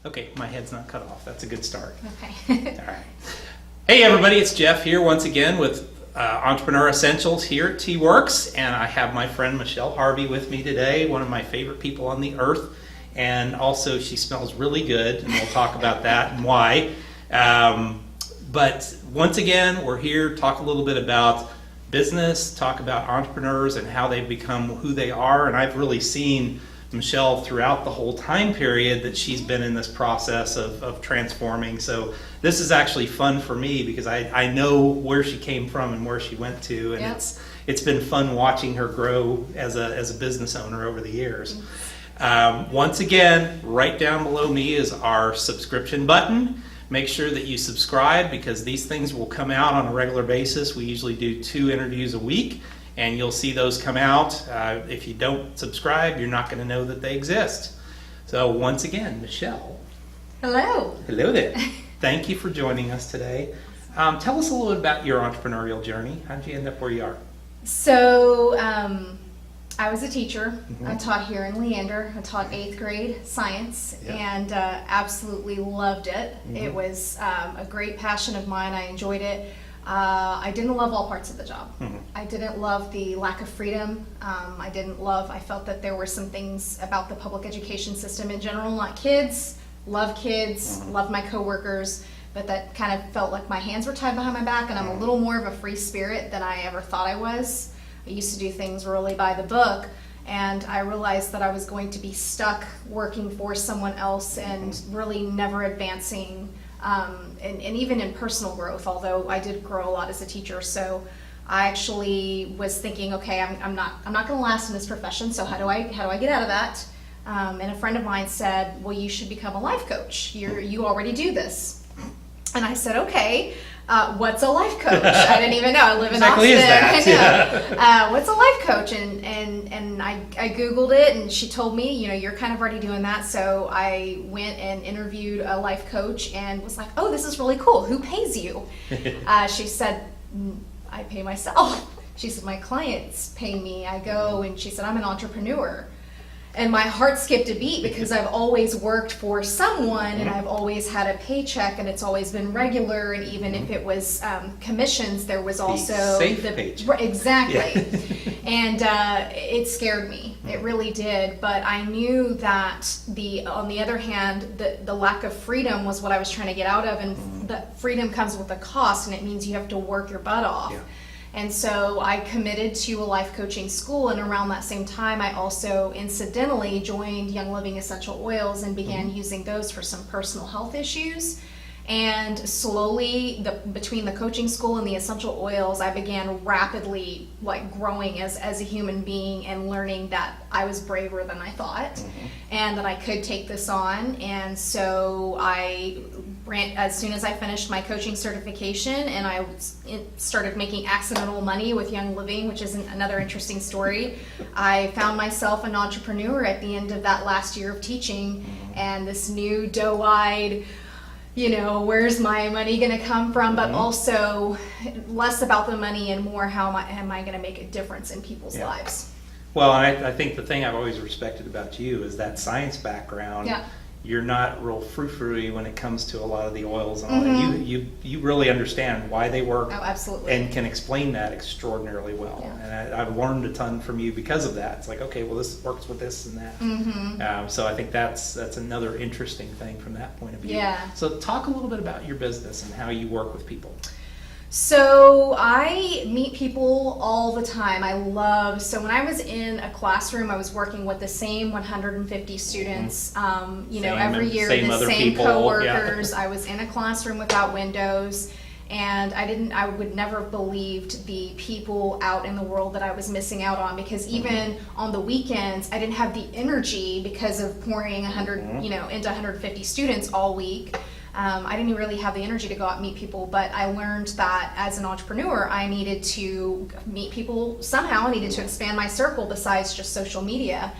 Okay, my head's not cut off. That's a good start. Okay. All right. Hey everybody, it's Jeff here once again with Entrepreneur Essentials here at T-Werx, and I have my friend Michelle Harvey with me today, one of my favorite people on the earth, and also she smells really good, and we'll talk about that and why. But once again, we're here to talk a little bit about business, talk about entrepreneurs and how they've become who they are, and I've really seen Michelle throughout the whole time period that she's been in this process of transforming. So this is actually fun for me because I know where she came from and where she went to, and Yep. it's been fun watching her grow as a business owner over the years. Once again, right down below me is our subscription button. Make sure that you subscribe because these things will come out on a regular basis. We usually do 2 interviews a week, and you'll see those come out. If you don't subscribe, you're not going to know that they exist. So once again, Michelle. Hello. Hello there. Thank you for joining us today. Tell us a little bit about your entrepreneurial journey. How did you end up where you are? So I was a teacher. Mm-hmm. I taught here in Leander. I taught 8th grade science, Yep. and absolutely loved it. Mm-hmm. It was a great passion of mine. I enjoyed it. I didn't love all parts of the job. Mm-hmm. I didn't love the lack of freedom. I felt that there were some things about the public education system in general, not kids, love kids, Mm-hmm. love my coworkers, but that kind of felt like my hands were tied behind my back, and I'm a little more of a free spirit than I ever thought I was. I used to do things really by the book, and I realized that I was going to be stuck working for someone else and really never advancing. And even in personal growth, although I did grow a lot as a teacher. So I actually was thinking, okay, I'm not going to last in this profession. So how do I get out of that? And a friend of mine said, well, you should become a life coach. You already do this. And I said, okay. What's a life coach? I didn't even know. I live in Exactly Austin. is that? I know. What's a life coach? And I Googled it, and she told me, you're kind of already doing that. So I went and interviewed a life coach and was like, oh, this is really cool. Who pays you? She said, I pay myself. She said, my clients pay me. I go, and she said, I'm an entrepreneur. And my heart skipped a beat because I've always worked for someone, and I've always had a paycheck, and it's always been regular. And even if it was commissions, there was also safe paycheck. Exactly. And it scared me. It really did. But I knew that on the other hand, the lack of freedom was what I was trying to get out of, and that freedom comes with a cost, and it means you have to work your butt off. Yeah. And so I committed to a life coaching school, and around that same time I also incidentally joined Young Living Essential Oils and began using those for some personal health issues. And slowly, between the coaching school and the essential oils, I began rapidly growing as a human being and learning that I was braver than I thought, and that I could take this on. And so I ran, as soon as I finished my coaching certification, and I started making accidental money with Young Living, which is another interesting story. I found myself an entrepreneur at the end of that last year of teaching, and this new doe-eyed, where's my money going to come from, but also less about the money and more how am I going to make a difference in people's lives. Well, I think the thing I've always respected about you is that science background. Yeah. You're not real frou-frou when it comes to a lot of the oils and all that. You really understand why they work. Oh, absolutely. And can explain that extraordinarily well. Yeah. And I've learned a ton from you because of that. It's like, okay, well, this works with this and that. So I think that's another interesting thing from that point of view. Yeah. So talk a little bit about your business and how you work with people. So I meet people all the time. So when I was in a classroom, I was working with the same 150 students, every year, the same people, coworkers. I was in a classroom without windows, And I would never have believed the people out in the world that I was missing out on, because even on the weekends, I didn't have the energy because of pouring 100, into 150 students all week. I didn't really have the energy to go out and meet people, but I learned that as an entrepreneur, I needed to meet people somehow. I needed to expand my circle besides just social media.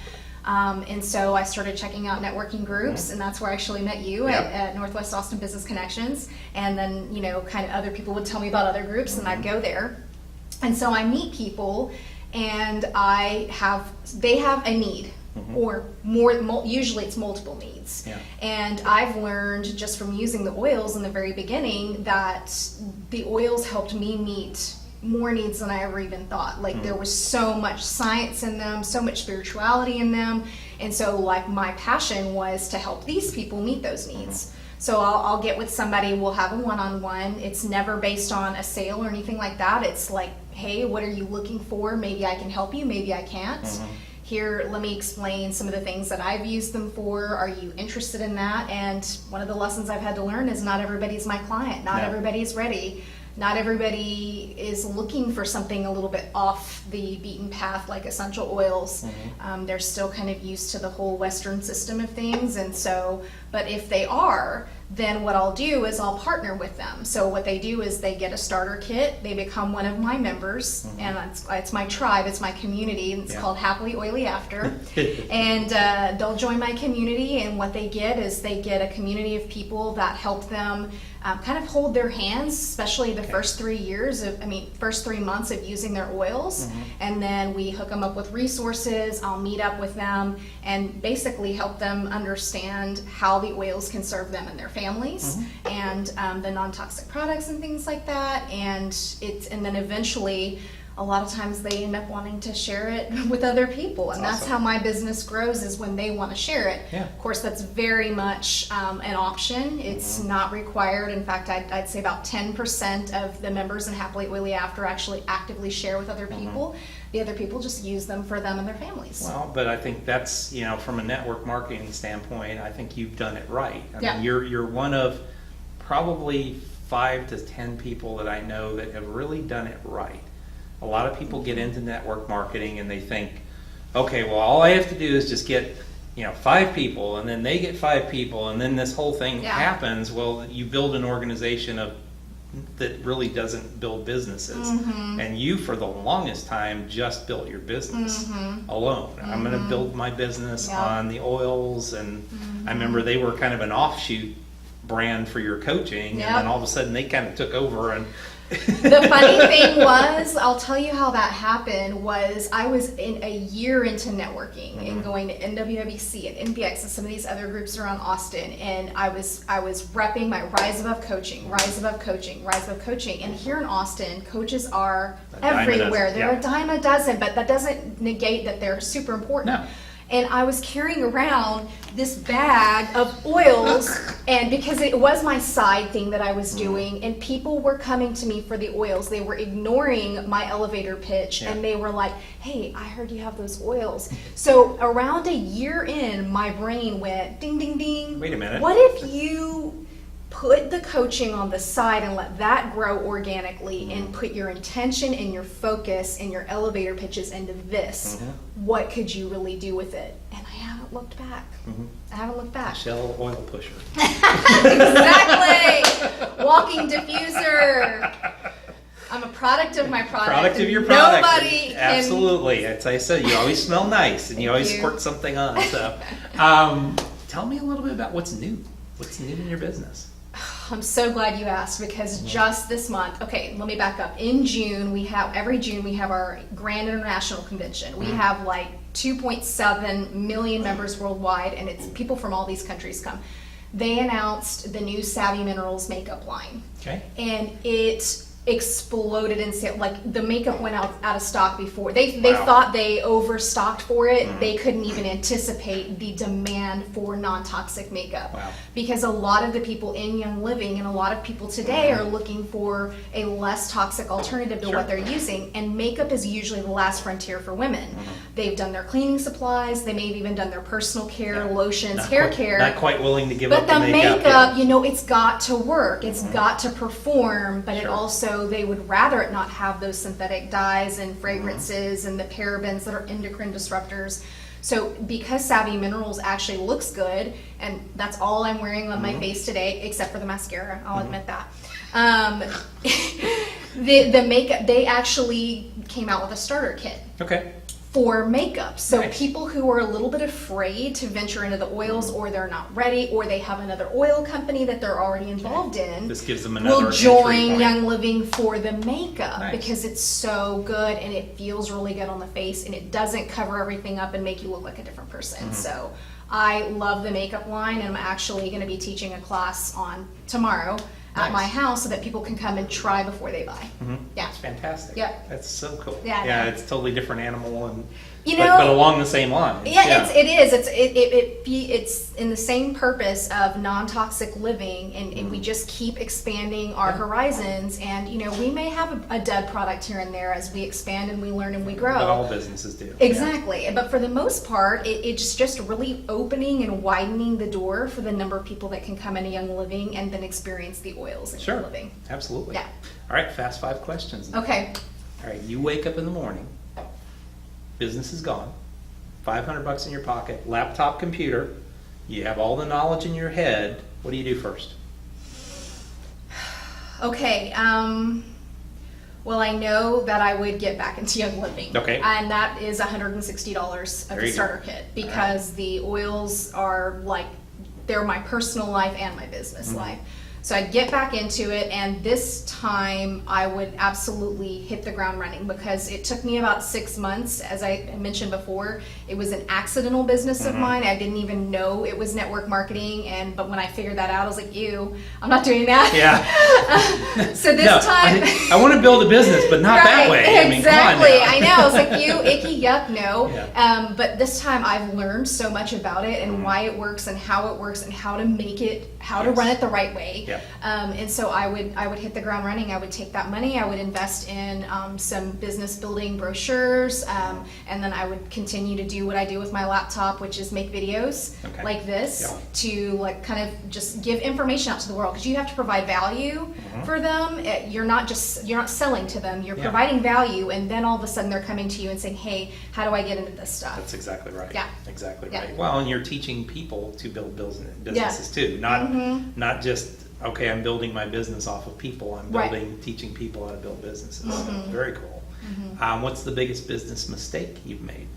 And so I started checking out networking groups, and that's where I actually met you at Northwest Austin Business Connections. And then, kind of other people would tell me about other groups, and I'd go there. And so I meet people, and they have a need, or more, usually it's multiple needs. Yeah. And I've learned just from using the oils in the very beginning that the oils helped me meet more needs than I ever even thought. Like there was so much science in them, so much spirituality in them, and so like my passion was to help these people meet those needs. So I'll get with somebody, we'll have a one-on-one. It's never based on a sale or anything like that. It's like, hey, what are you looking for? Maybe I can help you, maybe I can't. Here, let me explain some of the things that I've used them for. Are you interested in that? And one of the lessons I've had to learn is not everybody's my client. Not everybody's ready. Not everybody is looking for something a little bit off the beaten path like essential oils. They're still kind of used to the whole Western system of things, and so, but if they are, then what I'll do is I'll partner with them. So what they do is they get a starter kit, they become one of my members, and it's my tribe, it's my community, and it's called Happily Oily After. And they'll join my community, and what they get is they get a community of people that help them kind of hold their hands, especially the first 3 months of using their oils. And then we hook them up with resources. I'll meet up with them and basically help them understand how the oils can serve them and their families, and the non-toxic products and things like that. And then eventually, a lot of times they end up wanting to share it with other people, and that's how my business grows, is when they want to share it. Of course, that's very much an option. It's not required. In fact, I'd say about 10% of the members in Happily Oily After actually actively share with other people. The other people just use them for them and their families. Well, but I think that's, from a network marketing standpoint, I think you've done it right. I mean, you're one of probably 5 to 10 people that I know that have really done it right. A lot of people get into network marketing and they think, okay, well, all I have to do is just get 5 people, and then they get 5 people, and then this whole thing happens. Well, you build an organization that really doesn't build businesses. And you, for the longest time, just built your business alone. I'm going to build my business on the oils, and I remember they were kind of an offshoot brand for your coaching, and then all of a sudden they kind of took over. And the funny thing was, I'll tell you how that happened, was I was in a year into networking and going to NWWC and NBX and some of these other groups around Austin, and I was repping my Rise Above Coaching. And here in Austin, coaches are everywhere. They're a dime a dozen, but that doesn't negate that they're super important. No. And I was carrying around this bag of oils, and because it was my side thing that I was doing, and people were coming to me for the oils. They were ignoring my elevator pitch, and they were like, hey, I heard you have those oils. So around a year in, my brain went ding, ding, ding. Wait a minute. What if you put the coaching on the side and let that grow organically, and put your intention and your focus and your elevator pitches into this? What could you really do with it? And I haven't looked back. I haven't looked back. Michelle Oil Pusher. Exactly. Walking diffuser. I'm a product of my product. Product of your product. Nobody Absolutely. As I said, you always smell nice, and you always squirt something on. So, tell me a little bit about what's new. What's new in your business? I'm so glad you asked, because just this month, okay, let me back up. In June, every June we have our Grand International Convention. We have like 2.7 million members worldwide, and it's people from all these countries come. They announced the new Savvy Minerals makeup line. Okay. And it exploded in sale. Like the makeup went out of stock before. They Wow. thought they overstocked for it. Mm. They couldn't even anticipate the demand for non-toxic makeup. Wow. Because a lot of the people in Young Living and a lot of people today are looking for a less toxic alternative to Sure. what they're using. And makeup is usually the last frontier for women. They've done their cleaning supplies. They may have even done their personal care, Yeah. lotions, Not hair quite- care. Not quite willing to give But up the makeup. makeup, you know, it's got to work. It's got to perform, but it Sure. also, they would rather it not have those synthetic dyes and fragrances and the parabens that are endocrine disruptors. So because Savvy Minerals actually looks good, and that's all I'm wearing on my face today, except for the mascara, I'll admit that. The makeup, they actually came out with a starter kit Okay. for makeup. So Nice. people who are a little bit afraid to venture into the oils, or they're not ready, or they have another oil company that they're already involved in, This gives them another will entry join point. Young Living for the makeup Nice. because it's so good and it feels really good on the face and it doesn't cover everything up and make you look like a different person. Mm-hmm. So I love the makeup line, and I'm actually going to be teaching a class on tomorrow at my Nice. house so that people can come and try before they buy. Yeah. That's fantastic. Yep. That's so cool. Yeah, I Yeah, know. it's a totally different animal, and You but, know- but along the same lines. Yeah, it is. It's in the same purpose of non-toxic living, and we just keep expanding our horizons. And you know, we may have a dead product here and there as we expand and we learn and we grow. But all businesses do. Exactly. But for the most part, it's just really opening and widening the door for the number of people that can come into Young Living and then experience the oils in Sure. Young Living. Absolutely. Yeah. All right, fast 5 questions. Okay. All right, you wake up in the morning, business is gone, $500 in your pocket, laptop, computer, you have all the knowledge in your head. What do you do first? Okay, well, I know that I would get back into Young Living. Okay. And that is $160 of There the you go. starter kit, because the oils are like, they're my personal life and my business Mm-hmm. life. So I'd get back into it, and this time I would absolutely hit the ground running, because it took me about 6 months. As I mentioned before, it was an accidental business Mm-hmm. of mine. I didn't even know it was network marketing, but when I figured that out, I was like, ew, I'm not doing that. Yeah. So this No, time... I want to build a business, but not that way. I mean, come on Exactly. now. I know. It's like, you icky yuck, no. Yeah. But this time I've learned so much about it and why it works and how it works and how to make it, how to Yes. run it the right way. Yep. And so I would hit the ground running. I would take that money. I would invest in some business building brochures, and then I would continue to do what I do with my laptop, which is make videos Okay. like this Yeah. to like kind of just give information out to the world, because you have to provide value for them. You're not selling to them. You're Yeah. providing value, and then all of a sudden they're coming to you and saying, "Hey, how do I get into this stuff?" That's exactly right. Yeah. Exactly Yeah. right. Well, and you're teaching people to build businesses too, not just, okay, I'm building my business off of people. I'm Right. teaching people how to build businesses. So, very cool. What's the biggest business mistake you've made?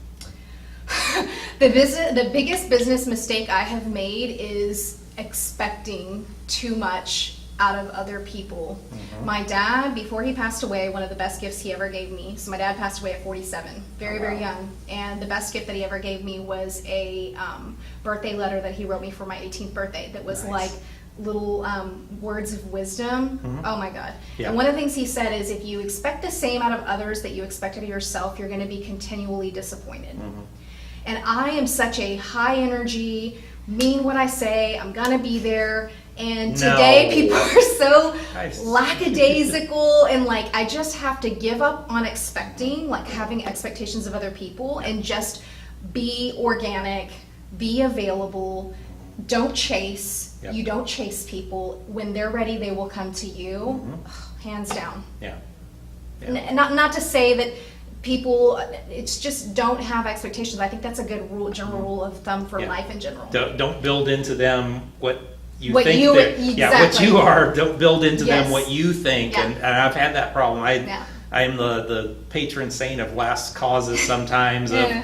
The biggest business mistake I have made is expecting too much out of other people. My dad, before he passed away, one of the best gifts he ever gave me, so my dad passed away at 47, very, Oh, wow. very young, and the best gift that he ever gave me was a birthday letter that he wrote me for my 18th birthday that was Nice. like little words of wisdom. Oh my God. Yeah. And one of the things he said is, if you expect the same out of others that you expect of yourself, you're going to be continually disappointed. And I am such a high energy, mean what I say, I'm gonna be there. And today No. people are so Nice. lackadaisical, and like I just have to give up on expecting, like having expectations of other people, and just be organic, be available, don't chase. Yep. You don't chase people. When they're ready, they will come to you, hands down. Yeah. Not to say that people, it's just don't have expectations. I think that's a good rule, general rule of thumb for Yeah. life in general. Don't build into them what you What think you- they're, yeah, what exactly. you are. Don't build into them Yes. what you think. Yeah. And I've had that problem. Yeah. I am the patron saint of last causes sometimes. Yeah.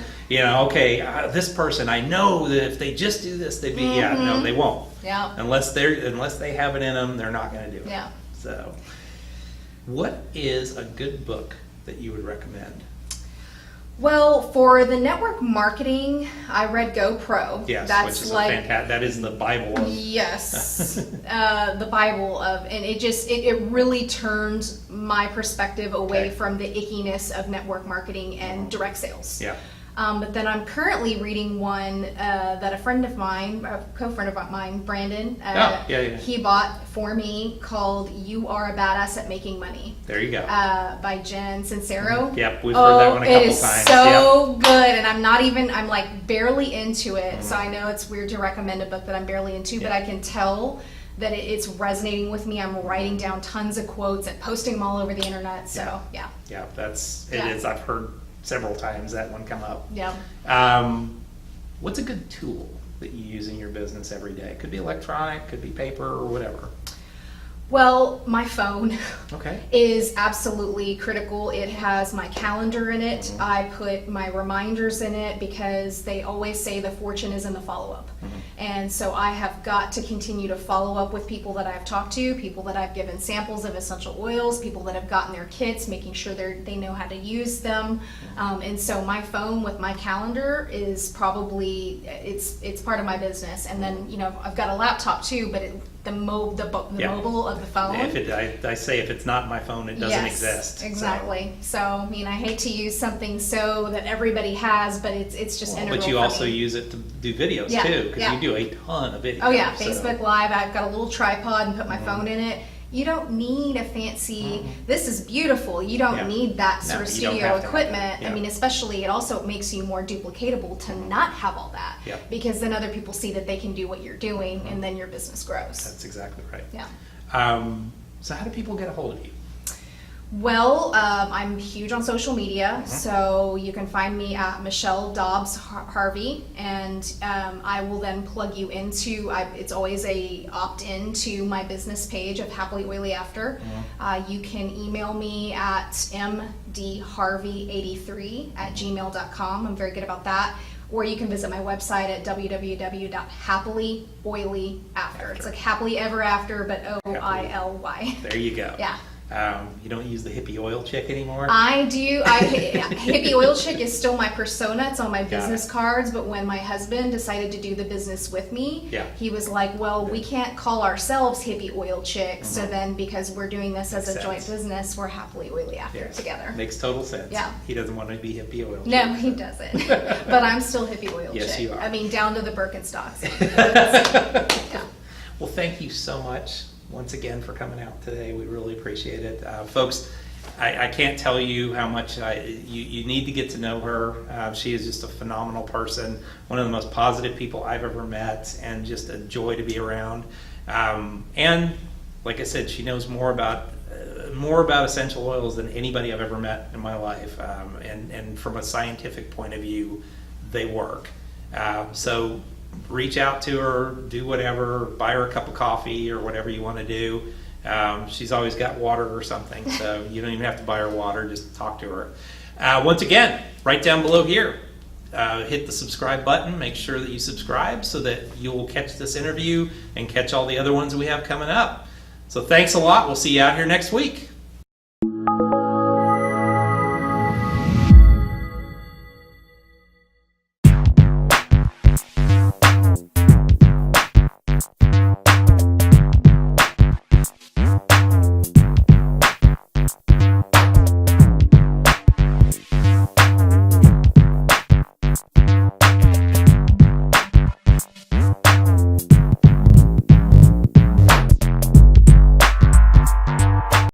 Of okay, this person, I know that if they just do this, they'd be no, they won't. Yeah. Unless they have it in them, they're not going to do it. Yeah. So, what is a good book that you would recommend? Well, for the network marketing, I read GoPro. Yes, That's which is like, a fantastic. That is the Bible of. yes, the Bible of, and it really turned my perspective away Okay. from the ickiness of network marketing and direct sales. Yeah. But then I'm currently reading one that a friend of mine, a co-friend of mine, Brandon, yeah. he bought for me, called "You Are a Badass at Making Money" There you go. by Jen Sincero. Yep, we've heard that one a couple It is times. so good, and I'm like barely into it, so I know it's weird to recommend a book that I'm barely into, but Yeah. I can tell that it's resonating with me. I'm writing down tons of quotes and posting them all over the internet, so yeah. Yeah, it Yeah. is. I've heard several times that one come up. Yeah. What's a good tool that you use in your business every day? Could be electronic, could be paper, or whatever. Well, my phone Okay. is absolutely critical. It has my calendar in it. Mhm. I put my reminders in it because they always say the fortune is in the follow-up. And so I have got to continue to follow up with people that I've talked to, people that I've given samples of essential oils, people that have gotten their kits, making sure they know how to use them. And so my phone with my calendar is probably, it's part of my business. And then, I've got a laptop too, but the Yeah. mobile of the phone. I say if it's not my phone, it doesn't Yes, exist. exactly. So, I hate to use something so that everybody has, but it's just integral But you for also me. use it to do videos Yeah, too, because yeah. you do a ton of videos. Oh yeah, so- Facebook Live. I've got a little tripod and put my phone in it. You don't need a fancy. This is beautiful. You don't Yeah. need that No, sort of you don't studio have to have equipment. that. Yeah. Especially it also makes you more duplicatable to not have all that, Yeah. because then other people see that they can do what you're doing, and then your business grows. That's exactly right. Yeah. So how do people get a hold of you? Well, I'm huge on social media, Mm-hmm. so you can find me at Michelle Harvey, and I will then plug you into. It's always a opt-in to my business page of Happily Oily After. Mm-hmm. You can email me at mdharvey83@gmail.com. I'm very good about that. Or you can visit my website at www.happilyoilyafter. It's like happily ever after, but OILY. There you go. Yeah. You don't use the hippie oil chick anymore? I do. Hippie oil chick is still my persona. It's on my Got business it. cards. But when my husband decided to do the business with me, Yeah. he was like, "Well, we can't call ourselves hippie oil chick. So then, because we're doing this as a Makes joint sense. business, we're happily oily after Yes. together." Makes total sense. Yeah. He doesn't want to be hippie oil chick. No, he doesn't. But I'm still hippie oil Yes, chick. you are. Down to the Birkenstocks. Yeah. Well, thank you so much once again for coming out today. We really appreciate it. Folks, I can't tell you how much you need to get to know her. She is just a phenomenal person, one of the most positive people I've ever met, and just a joy to be around. And like I said, she knows more about essential oils than anybody I've ever met in my life. And from a scientific point of view, they work. So reach out to her, do whatever, buy her a cup of coffee or whatever you want to do. She's always got water or something, so you don't even have to buy her water, just talk to her. Once again, right down below here, hit the subscribe button, make sure that you subscribe so that you'll catch this interview and catch all the other ones we have coming up. So thanks a lot, we'll see you out here next week.